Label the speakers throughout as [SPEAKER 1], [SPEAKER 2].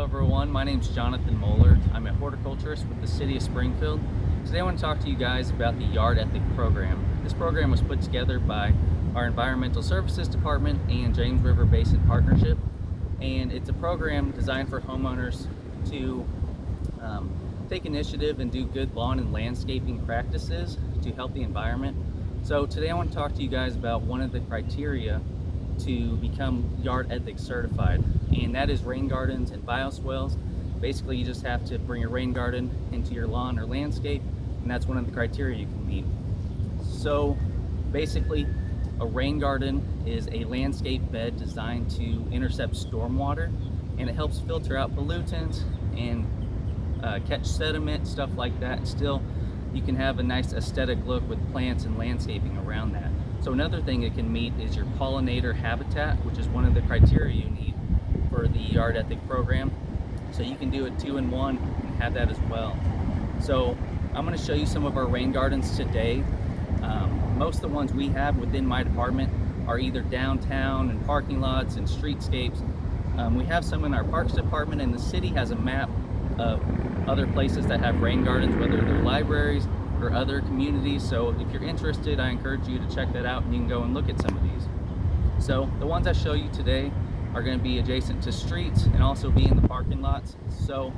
[SPEAKER 1] everyone, my name is Jonathan Moler. I'm a horticulturist with the City of Springfield. Today I want to talk to you guys about the Yard Ethic Program. This program was put together by our Environmental Services Department and James River Basin Partnership, and it's a program designed for homeowners to take initiative and do good lawn and landscaping practices to help the environment. So today I want to talk to you guys about one of the criteria to become Yard Ethics certified, and that is rain gardens and bioswales. Basically, you just have to bring a rain garden into your lawn or landscape, and that's one of the criteria you can meet. So basically, a rain garden is a landscape bed designed to intercept stormwater, and it helps filter out pollutants and catch sediment, stuff like that. Still, you can have a nice aesthetic look with plants and landscaping around that. So another thing it can meet is your pollinator habitat, which is one of the criteria you need for the Yard Ethic program. So you can do it 2-in-1 and have that as well. So I'm going to show you some of our rain gardens today. Most of the ones we have within my department are either downtown and parking lots and streetscapes. We have some in our parks department, and the city has a map of other places that have rain gardens, whether they're libraries or other communities. So if you're interested, I encourage you to check that out, and you can go and look at some of these. So the ones I show you today are going to be adjacent to streets and also be in the parking lots. So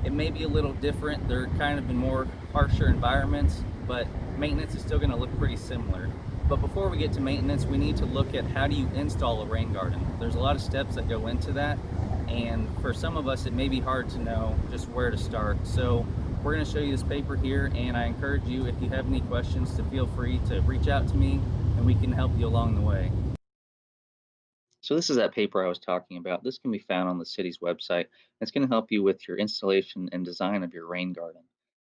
[SPEAKER 1] it may be a little different. They're kind of in more harsher environments, but maintenance is still going to look pretty similar. But before we get to maintenance, we need to look at how do you install a rain garden. There's a lot of steps that go into that, and for some of us it may be hard to know just where to start. So we're going to show you this paper here, and I encourage you, if you have any questions, to feel free to reach out to me and we can help you along the way. So this is that paper I was talking about. This can be found on the city's website. It's going to help you with your installation and design of your rain garden.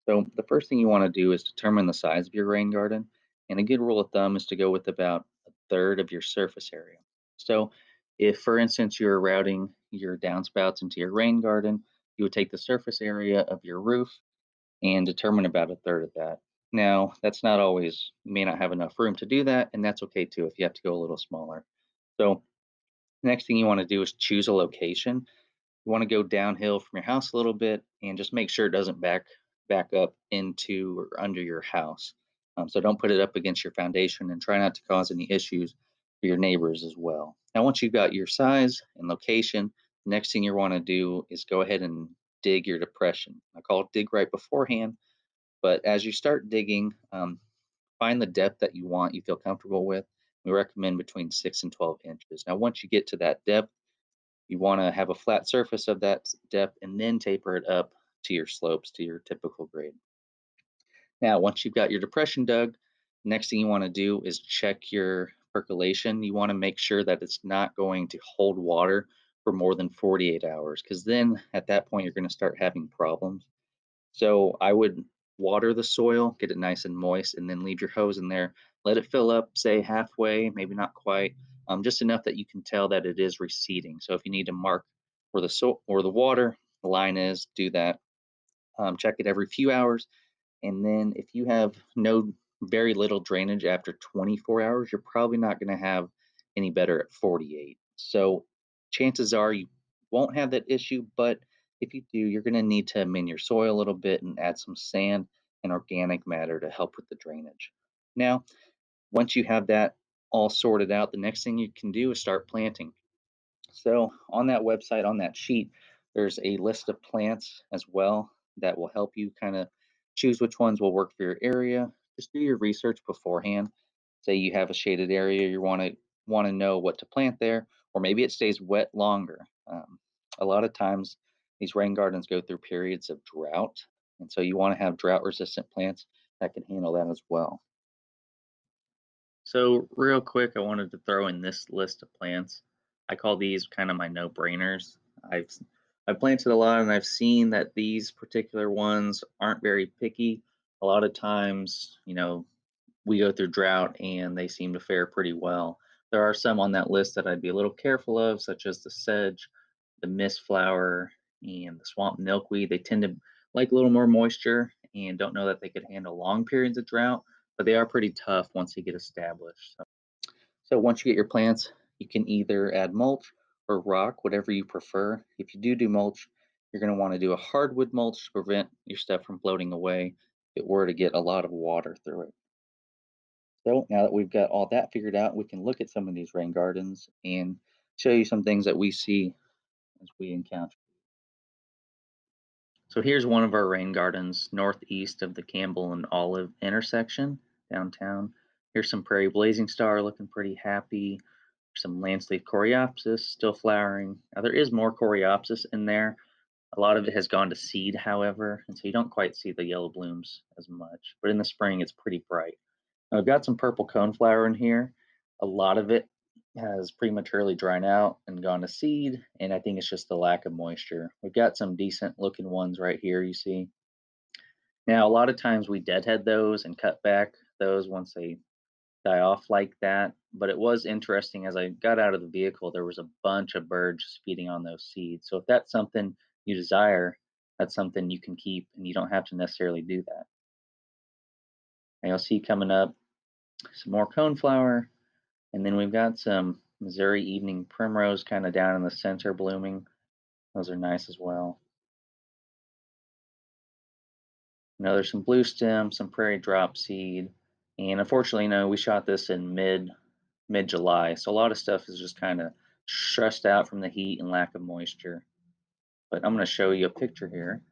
[SPEAKER 1] So the first thing you want to do is determine the size of your rain garden. And a good rule of thumb is to go with about a third of your surface area. So if, for instance, you're routing your downspouts into your rain garden, you would take the surface area of your roof and determine about a third of that. Now, that's not always, you may not have enough room to do that, and that's okay too if you have to go a little smaller. So next thing you want to do is choose a location. You want to go downhill from your house a little bit and just make sure it doesn't back up into or under your house. So don't put it up against your foundation, and try not to cause any issues for your neighbors as well. Now, once you've got your size and location, the next thing you want to do is go ahead and dig your depression. I call it dig right beforehand, but as you start digging, find the depth that you want, you feel comfortable with. We recommend between 6 and 12 inches. Now, once you get to that depth, you want to have a flat surface of that depth and then taper it up to your slopes, to your typical grade. Now, once you've got your depression dug, next thing you want to do is check your percolation. You want to make sure that it's not going to hold water for more than 48 hours, because then at that point you're going to start having problems. So I would water the soil, get it nice and moist, and then leave your hose in there. Let it fill up, say halfway, maybe not quite, just enough that you can tell that it is receding. So if you need to mark where the water line is, do that. Check it every few hours, and then if you have no very little drainage after 24 hours, you're probably not going to have any better at 48. So chances are you won't have that issue, but if you do, you're going to need to amend your soil a little bit and add some sand and organic matter to help with the drainage. Now, once you have that all sorted out, the next thing you can do is start planting. So on that website, on that sheet, there's a list of plants as well that will help you kind of choose which ones will work for your area. Just do your research beforehand. Say you have a shaded area, you want to know what to plant there, or maybe it stays wet longer. A lot of times, these rain gardens go through periods of drought, and so you want to have drought-resistant plants that can handle that as well. So real quick, I wanted to throw in this list of plants. I call these kind of my no-brainers. I've I've planted a lot, and I've seen that these particular ones aren't very picky. A lot of times, we go through drought and they seem to fare pretty well. There are some on that list that I'd be a little careful of, such as the sedge, the mistflower, and the swamp milkweed. They tend to like a little more moisture and don't know that they could handle long periods of drought, but they are pretty tough once they get established. So once you get your plants, you can either add mulch or rock, whatever you prefer. If you do mulch, You're going to want to do a hardwood mulch to prevent your stuff from floating away if it were to get a lot of water through it. So now that we've got all that figured out, we can look at some of these rain gardens and show you some things that we see as we encounter. So here's one of our rain gardens northeast of the Campbell and Olive intersection downtown. Here's some prairie blazing star looking pretty happy. Some landscape coreopsis still flowering. Now there is more coreopsis in there. A lot of it has gone to seed, however, and so you don't quite see the yellow blooms as much. But in the spring, it's pretty bright. Now, I've got some purple coneflower in here. A lot of it has prematurely dried out and gone to seed, and I think it's just the lack of moisture. We've got some decent looking ones right here, you see. Now, a lot of times we deadhead those and cut back those once they die off like that. But it was interesting as I got out of the vehicle, there was a bunch of birds feeding on those seeds. So if that's something you desire, that's something you can keep and you don't have to necessarily do that. And you'll see coming up some more coneflower, and then we've got some Missouri evening primrose kind of down in the center blooming. Those are nice as well. There's some blue stem, some prairie drop seed, and unfortunately, we shot this in mid July, so a lot of stuff is just kind of stressed out from the heat and lack of moisture. But I'm going to show you a picture here,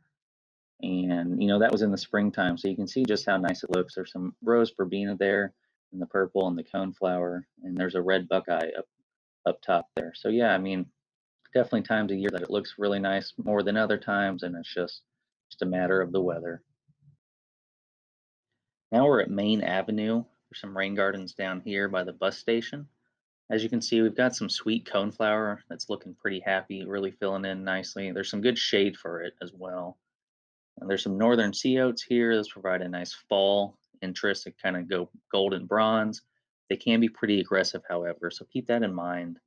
[SPEAKER 1] and that was in the springtime, so you can see just how nice it looks. There's some rose verbena there, and the purple and the coneflower, and there's a red buckeye up top there. So yeah, definitely times of year that it looks really nice more than other times, and it's just a matter of the weather. Now we're at Main Avenue. There's some rain gardens down here by the bus station. As you can see, we've got some sweet coneflower that's looking pretty happy, really filling in nicely. There's some good shade for it as well. And there's some northern sea oats here. Those provide a nice fall interest. They kind of go golden bronze. They can be pretty aggressive, however, so keep that in mind.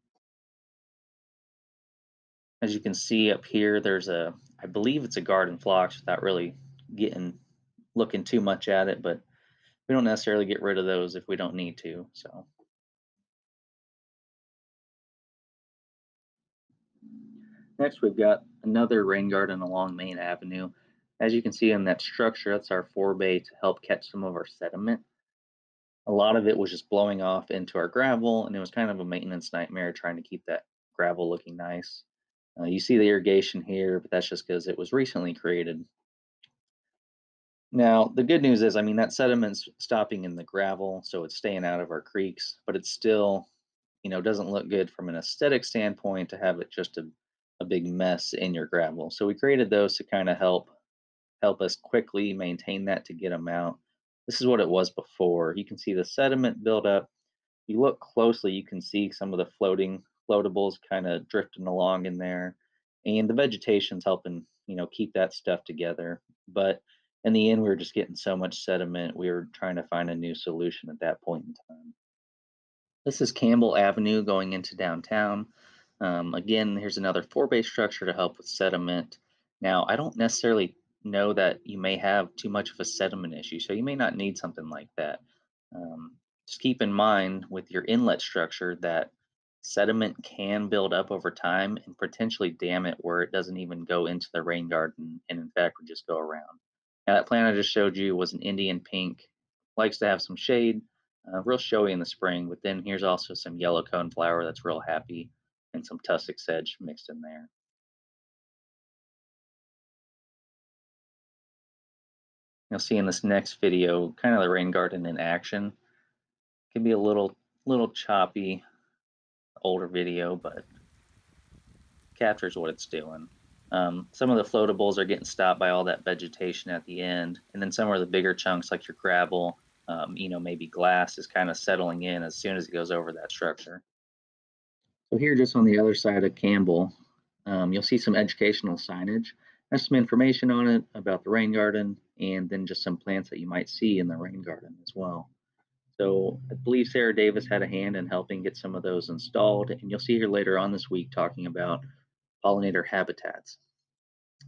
[SPEAKER 1] As you can see up here, I believe it's a garden phlox without really looking too much at it, but we don't necessarily get rid of those if we don't need to. So next we've got another rain garden along Main Avenue. As you can see in that structure, that's our forebay to help catch some of our sediment. A lot of it was just blowing off into our gravel, and it was kind of a maintenance nightmare trying to keep that gravel looking nice. You see the irrigation here, but that's just because it was recently created. Now, the good news is, that sediment's stopping in the gravel, so it's staying out of our creeks, but it's still, doesn't look good from an aesthetic standpoint to have it just a big mess in your gravel. So we created those to kind of help us quickly maintain that to get them out. This is what it was before. You can see the sediment build up. You look closely, you can see some of the floatables kind of drifting along in there, and the vegetation's helping keep that stuff together. But in the end, we were just getting so much sediment, we were trying to find a new solution at that point in time. This is Campbell Avenue going into downtown. Again, here's another forebay structure to help with sediment. Now, I don't necessarily know that you may have too much of a sediment issue, so you may not need something like that. Just keep in mind with your inlet structure that sediment can build up over time and potentially dam it where it doesn't even go into the rain garden and in fact would just go around. Now that plant I just showed you was an Indian pink, likes to have some shade, real showy in the spring, but then here's also some yellow coneflower that's real happy and some tussock sedge mixed in there. You'll see in this next video kind of the rain garden in action. It can be a little choppy, older video, but captures what it's doing. Some of the floatables are getting stopped by all that vegetation at the end, and then some of the bigger chunks like your gravel, maybe glass is kind of settling in as soon as it goes over that structure. So here just on the other side of Campbell, you'll see some educational signage. There's some information on it about the rain garden and then just some plants that you might see in the rain garden as well. So I believe Sarah Davis had a hand in helping get some of those installed, and you'll see her later on this week talking about pollinator habitats.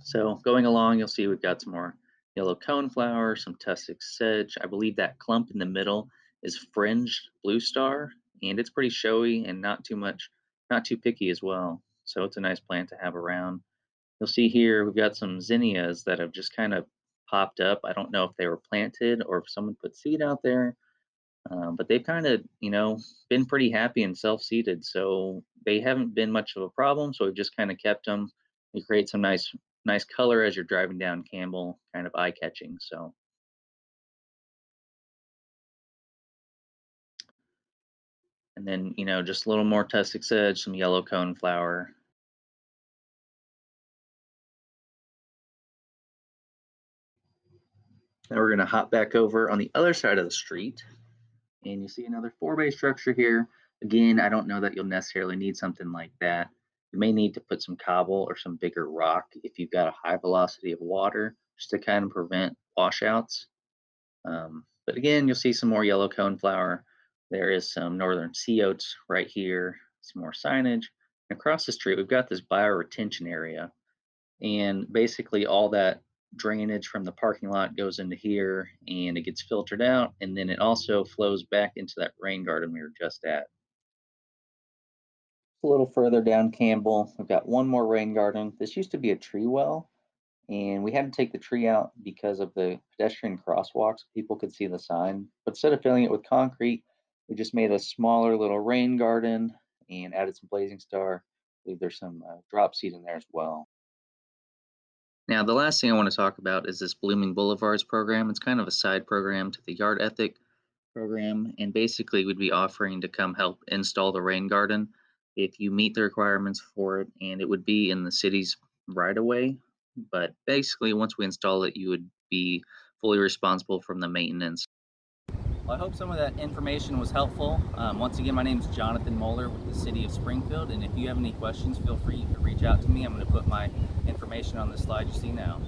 [SPEAKER 1] So going along, you'll see we've got some more yellow coneflower, some tussock sedge. I believe that clump in the middle is fringed blue star, and it's pretty showy and not too picky as well. So it's a nice plant to have around. You'll see here we've got some zinnias that have just kind of popped up. I don't know if they were planted or if someone put seed out there, but they've kind of, been pretty happy and self-seeded. So they haven't been much of a problem. So we've just kind of kept them. They create some nice color as you're driving down Campbell, kind of eye-catching. So, and then, just a little more tussock sedge, some yellow coneflower. Now we're gonna hop back over on the other side of the street, and you see another four-bay structure here. Again, I don't know that you'll necessarily need something like that. You may need to put some cobble or some bigger rock if you've got a high velocity of water, just to kind of prevent washouts. But again, you'll see some more yellow coneflower. There is some northern sea oats right here, some more signage. And across the street, we've got this bioretention area. And basically, all that drainage from the parking lot goes into here and it gets filtered out. And then it also flows back into that rain garden we were just at. A little further down Campbell, we've got one more rain garden. This used to be a tree well, and we had to take the tree out because of the pedestrian crosswalks. People could see the sign. But instead of filling it with concrete, we just made a smaller little rain garden and added some blazing star. I believe there's some drop seed in there as well. Now, the last thing I want to talk about is this Blooming Boulevards program. It's kind of a side program to the Yard Ethic program, and basically, we'd be offering to come help install the rain garden if you meet the requirements for it, and it would be in the city's right of way. But basically, once we install it, you would be fully responsible from the maintenance. Well, I hope some of that information was helpful. Once again, my name is Jonathan Moler with the City of Springfield, and if you have any questions, feel free to reach out to me. I'm going to put my information on the slide you see now.